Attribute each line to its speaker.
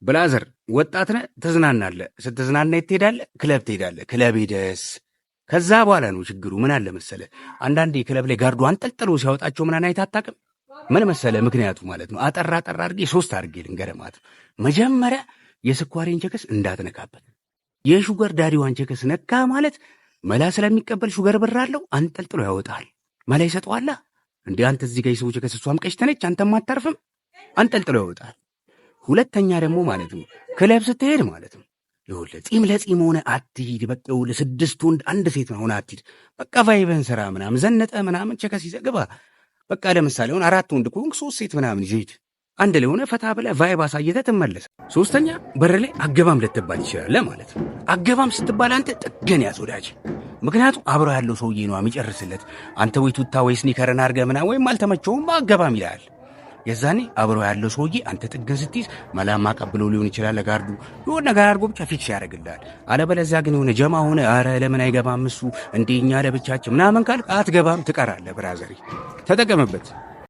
Speaker 1: ብላዘር ወጣት ነህ፣ ትዝናናለህ። ስትዝናና ትሄዳለህ፣ ክለብ ትሄዳለህ። ክለብ ሄደስ ከዛ በኋላ ነው ችግሩ። ምን አለ መሰለ፣ አንዳንዴ ክለብ ላይ ጋርዶ አንጠልጥሎ ሲያወጣቸው ምን አይነት አታውቅም። ምን መሰለ ምክንያቱ ማለት ነው። አጠራ አድርጌ 3 አድርጌ ልንገርህ ማለት ነው። መጀመሪያ የስኳሬን ቸከስ እንዳትነካበት። የሹገር ዳዲዋን ቸከስ ነካ ማለት መላ ስለሚቀበል ሹገር ብር አለው አንጠልጥሎ ያወጣል። መላ ይሰጠዋላ እንዴ አንተ እዚህ ጋር የሰው ቸከስ እሷም ቀሽተነች አንተም አታርፍም፣ አንጠልጥሎ ያወጣል። ሁለተኛ ደግሞ ማለት ነው ክለብ ስትሄድ ማለት ነው ይኸውልህ ጺም ለጺም ሆነ አትሂድ። በቃ ይኸውልህ 6 ወንድ 1 ሴት ነው ሆነ አትሂድ። በቃ ቫይበን ስራ ምናምን ዘነጠ ምናምን ቸከስ ይዘግባ። በቃ ለምሳሌ አሁን 4 ወንድ ከሆንክ 3 ሴት ምናምን ይዘህ አንድ ላይ ሆነ ፈታ ብለህ ቫይብ አሳይተህ ትመለስ። ሶስተኛ በር ላይ አገባም ልትባል ይችላል ማለት ነው። አገባም ስትባል አንተ ጥገን ያዝ ወዳጅ። ምክንያቱም አብሮ ያለው ሰውዬ ነው የሚጨርስለት። አንተ ወይ ቱታ ወይ ስኒከርን አድርገህ ምናምን ወይም አልተመቸውም አገባም ይላል። የዛኔ አብሮ ያለው ሰውዬ አንተ ጥግን ስትይዝ መላማ ቀብሎ ሊሆን ይችላል። ለጋርዱ የሆነ ነገር አድርጎ ብቻ ፊክስ ያደርግልሃል። አለበለዚያ ግን የሆነ ጀማ ሆነ አረ ለምን አይገባም እሱ እንደኛ ለብቻችን ምናምን ካልክ አትገባም፣ ትቀራለህ። ብራዘሪ ተጠቀምበት።